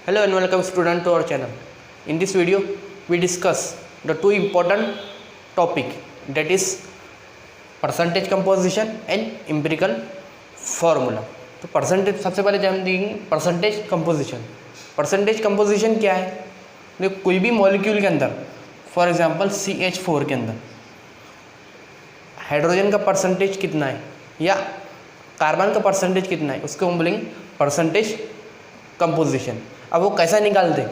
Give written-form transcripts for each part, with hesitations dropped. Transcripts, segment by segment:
Hello and welcome student to our channel. In this video we discuss the two important topic, that is percentage composition and empirical formula. तो percentage सबसे पहले हम देखेंगे percentage composition. Percentage composition क्या है? देखो कोई भी मॉलिक्यूल के अंदर, फॉर एग्जांपल CH4 के अंदर हाइड्रोजन का परसेंटेज कितना है या कार्बन का परसेंटेज कितना है, उसको हम बोलेंगे परसेंटेज कंपोजिशन. अब वो कैसा निकालते हैं,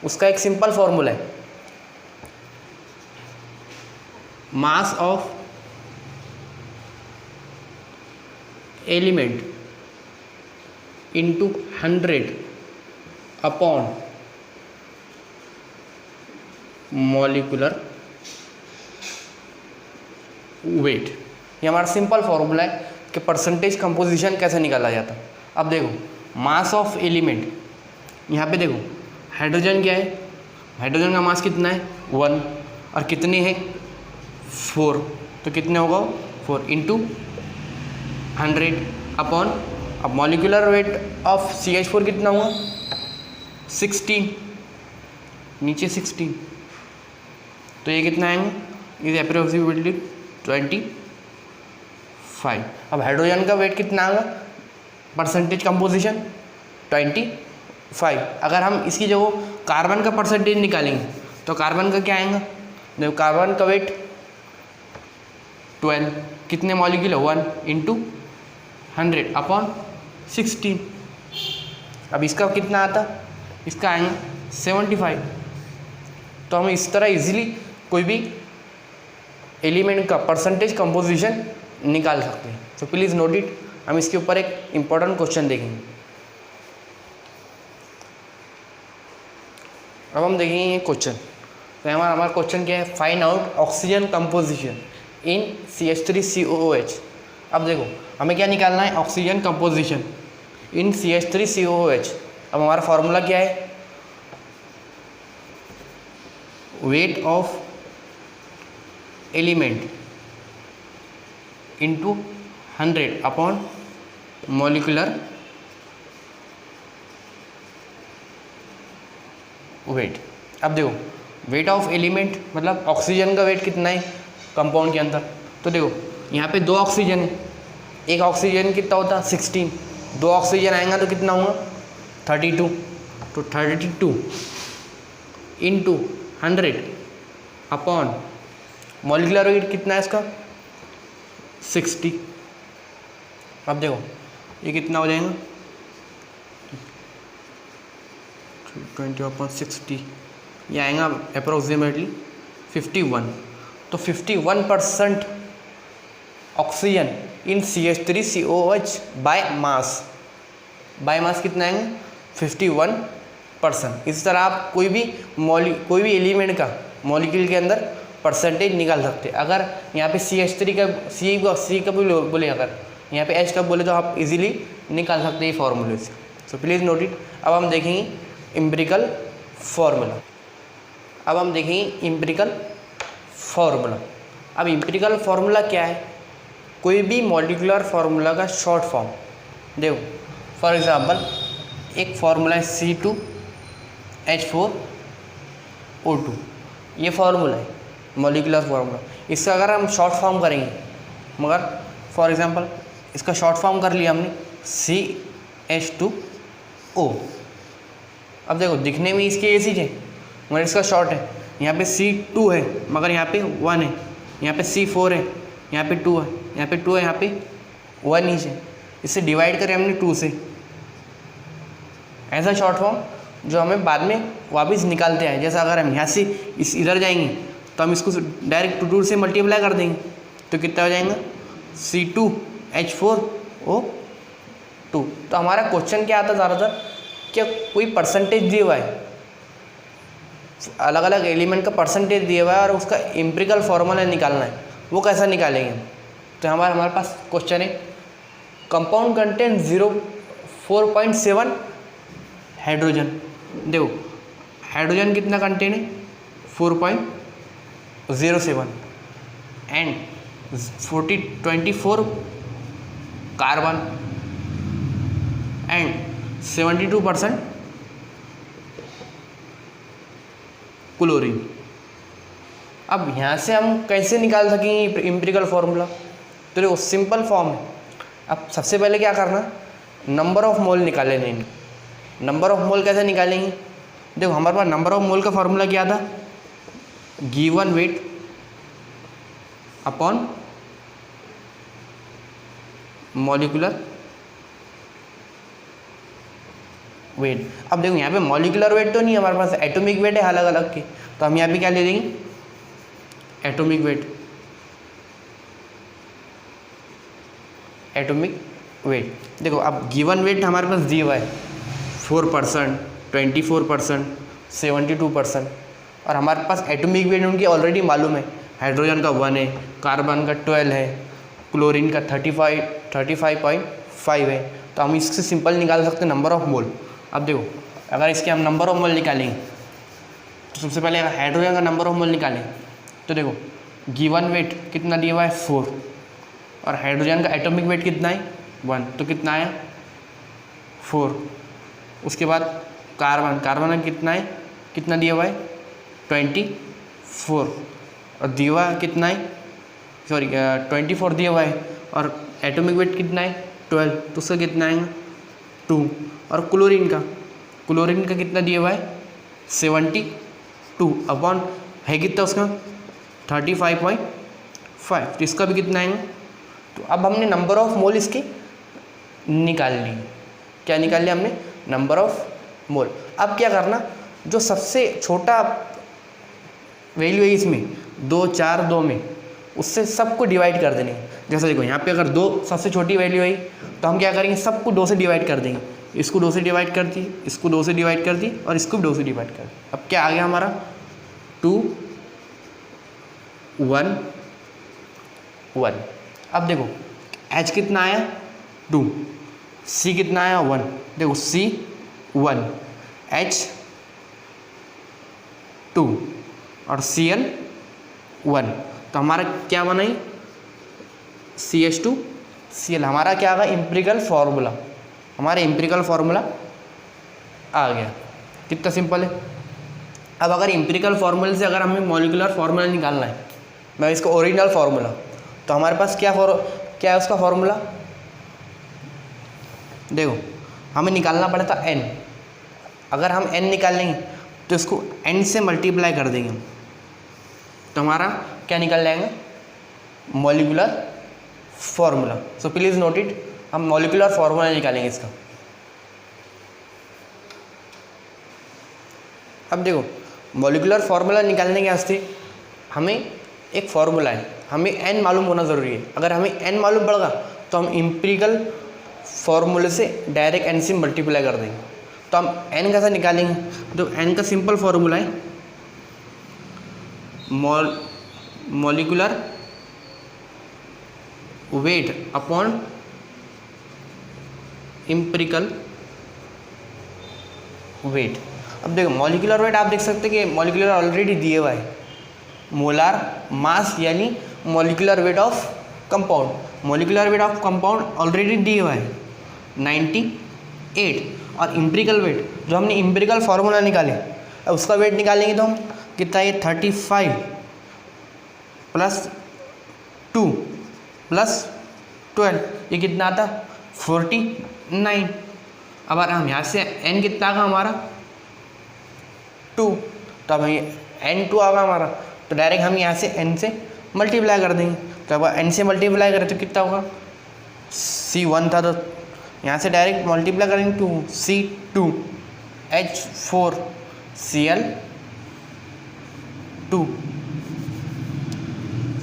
उसका एक सिंपल फॉर्मूला है. Mass of element into 100 upon molecular weight. ये हमारा सिंपल फॉर्मूला है कि परसेंटेज कंपोजिशन कैसे निकाला जाता है. अब देखो मास ऑफ एलिमेंट, यहाँ पे देखो हाइड्रोजन क्या है, हाइड्रोजन का मास कितना है 1 और कितने हैं 4, तो कितने होगा 4 इंटू 100 अपॉन, अब मॉलिक्यूलर वेट ऑफ CH4 कितना हुआ 16, नीचे 16, तो ये कितना आएंगे, ये अप्रोक्सीमेटली 25. अब हाइड्रोजन का वेट कितना आएगा, परसेंटेज कंपोजिशन 25. अगर हम इसकी जगह कार्बन का परसेंटेज निकालेंगे तो कार्बन का क्या आएगा, देखो कार्बन का वेट 12, कितने मॉलिक्यूल है 1 इंटू 100 अपॉन 16. अब इसका कितना आता, इसका आएगा 75. तो हम इस तरह इजीली कोई भी एलिमेंट का परसेंटेज कंपोजिशन निकाल सकते हैं. तो प्लीज़ नोट इट. हम इसके ऊपर एक इम्पॉर्टेंट क्वेश्चन देखेंगे. अब हम देखेंगे क्वेश्चन. तो हमारा क्वेश्चन क्या है, find out oxygen composition in CH3COOH. अब देखो हमें क्या निकालना है, ऑक्सीजन कंपोजिशन इन CH3COOH. अब हमारा फॉर्मूला क्या है, weight of element into 100 upon molecular weight. अब देखो वेट ऑफ एलिमेंट मतलब ऑक्सीजन का वेट कितना है कंपाउंड के अंदर. तो देखो यहाँ पे 2 ऑक्सीजन है, एक ऑक्सीजन कितना होता है 16, 2 ऑक्सीजन आएगा तो कितना हुआ 32. तो 32 इंटू 100 अपॉन मॉलिक्यूलर वेट कितना है इसका 60. अब देखो ये कितना हो जाएगा 20 अपॉन 60, ये आएगा अप्रोक्सीमेटली 51. तो 51% oxygen in CH3COOH by mass कितना आएंगे 51%. इस तरह आप कोई भी एलिमेंट का मॉलिक्यूल के अंदर परसेंटेज निकाल सकते हैं. अगर यहाँ पे CH3 का C का भी बोले, अगर यहाँ पे H का बोले तो आप इजीली निकाल सकते हैं फॉर्मूले से. So please note it. अब हम देखेंगे एम्पिरिकल फार्मूला. अब एम्पिरिकल फार्मूला क्या है, कोई भी मॉलिक्यूलर फार्मूला का शॉर्ट फॉर्म. देखो फॉर एग्जांपल एक फार्मूला है C2H4O2, ये फार्मूला है मॉलिक्यूलर फार्मूला. इसका अगर हम शॉर्ट फॉर्म करेंगे, मगर फॉर एग्जांपल इसका शॉर्ट फॉर्म कर लिया हमने CH2O. अब देखो दिखने में इसके ऐसी है मगर इसका शॉर्ट है. यहाँ पे C2 है मगर यहाँ पे 1 है, यहाँ पे C4 है, यहाँ पे 2 है, यहाँ पे 2 है, यहाँ पे 1 नीचे. इससे डिवाइड करें हमने 2 से. ऐसा शॉर्ट फॉर्म जो हमें बाद में वापस निकालते हैं. जैसा अगर हम यहाँ से इधर जाएंगे तो हम इसको डायरेक्ट 2 से मल्टीप्लाई कर देंगे तो कितना हो जाएगा C2H4O2. तो हमारा क्वेश्चन क्या आता है ज़्यादातर, क्या कोई परसेंटेज दिया हुआ है, अलग अलग एलिमेंट का परसेंटेज दिया हुआ है और उसका एम्पिरिकल फार्मूला निकालना है, वो कैसा निकालेंगे. तो हमारे पास क्वेश्चन है, कंपाउंड कंटेंट 4.7 हाइड्रोजन. देखो हाइड्रोजन कितना कंटेंट है 4.07 एंड 24 कार्बन एंड 72% क्लोरीन। अब यहाँ से हम कैसे निकाल सकेंगे एम्पिरिकल फार्मूला? तो देखो सिंपल फॉर्म है। अब सबसे पहले क्या करना, नंबर ऑफ मोल निकाले लेंगे। नंबर ऑफ मोल कैसे निकालेंगे? देखो हमारे पास नंबर ऑफ मोल का फॉर्मूला क्या था, given weight upon molecular weight. अब देखो यहाँ पे मॉलिक्यूलर वेट तो नहीं, हमारे पास एटॉमिक वेट है अलग अलग के, तो हम यहाँ पे क्या ले लेंगे, एटॉमिक वेट। एटॉमिक वेट देखो, अब गिवन वेट हमारे पास दिया हुआ है 4%, 24%, 72%, और हमारे पास एटॉमिक वेट उनकी ऑलरेडी मालूम है। हाइड्रोजन का 1 है, कार्बन का 12 है, क्लोरीन का 35.5 है। तो हम इससे सिंपल निकाल सकते हैं नंबर ऑफ मोल। अब देखो अगर इसके हम नंबर ऑफ मोल निकालेंगे तो सबसे पहले अगर हाइड्रोजन का नंबर ऑफ मोल निकालें तो देखो गिवन वेट कितना दिया हुआ है 4, और हाइड्रोजन का एटॉमिक वेट कितना है 1, तो कितना है 4। उसके बाद कार्बन का कितना है, कितना दिया हुआ है 24, और दिया हुआ कितना है, सॉरी 24 दिया हुआ है, और एटॉमिक वेट कितना है 12, तो उसका कितना आएगा 2। और क्लोरीन का कितना दिया हुआ है 72 अपॉन है कितना उसका 35.5, तो इसका भी कितना आएगा। तो अब हमने नंबर ऑफ मोल इसके निकाल ली। क्या निकाल लिया हमने, नंबर ऑफ मोल। अब क्या करना, जो सबसे छोटा वैल्यू है इसमें 2, 4, 2 में, उससे सबको डिवाइड कर देंगे। जैसे देखो यहाँ पे अगर 2 सबसे छोटी वैल्यू है तो हम क्या करेंगे, सबको 2 से डिवाइड कर देंगे। इसको 2 से डिवाइड कर दी, इसको 2 से डिवाइड कर दी, और इसको भी 2 से डिवाइड कर दी। अब क्या आ गया हमारा 2, 1, 1। अब देखो H कितना आया 2, C कितना आया 1, देखो C 1, H 2 और Cl 1, तो हमारा क्या बना ही CH2Cl। हमारा क्या आ गया एम्पिरिकल फार्मूला, हमारा एम्पिरिकल फार्मूला आ गया। कितना सिंपल है। अब अगर एम्पिरिकल फार्मूले से अगर हमें मॉलिक्यूलर फार्मूला निकालना है, मैं इसका ओरिजिनल फार्मूला, तो हमारे पास क्या है उसका फार्मूला, देखो हमें निकालना पड़ता n। अगर हम n निकालेंगे तो इसको n से मल्टीप्लाई कर देंगे, तो हमारा क्या निकल जाएगा molecular formula. So please note it, हम मॉलिक्यूलर फार्मूला निकालेंगे इसका। अब देखो मॉलिक्यूलर फार्मूला निकालने के वास्ते हमें एक फार्मूला है, हमें n मालूम होना ज़रूरी है। अगर हमें n मालूम पड़ेगा तो हम एम्पिरिकल फार्मूले से डायरेक्ट n से मल्टीप्लाई कर देंगे। तो हम n कैसे निकालेंगे, तो n का सिंपल फार्मूला है molecular weight upon empirical weight. अब देखो मॉलिक्यूलर वेट आप देख सकते हैं कि मॉलिक्यूलर ऑलरेडी दिए हुआ है, मोलार मास यानी molecular weight of compound. Molecular weight of compound already दिया हुआ है 98, और एम्पिरिकल वेट जो हमने एम्पिरिकल फार्मूला निकाले, अब उसका वेट निकालेंगे तो हम कितना है 35 + 2 + 12, ये कितना आता 49। अब हम यहाँ से n कितना आगा हमारा 2, तो अब n2 आगा हमारा, तो डायरेक्ट हम यहाँ से n से मल्टीप्लाई कर देंगे। तो अब n से मल्टीप्लाई करें तो कितना होगा, C1 था तो यहाँ से डायरेक्ट मल्टीप्लाई करेंगे 2, C2 H4 Cl 2,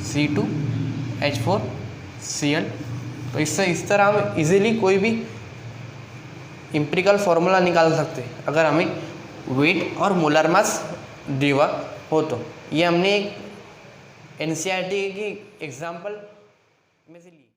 C2 H4 Cl। तो इससे इस तरह हम इजीली कोई भी एम्पिरिकल फार्मूला निकाल सकते हैं अगर हमें वेट और मोलर मास दिया हो तो। ये हमने एक NCERT की एग्जाम्पल में से ली।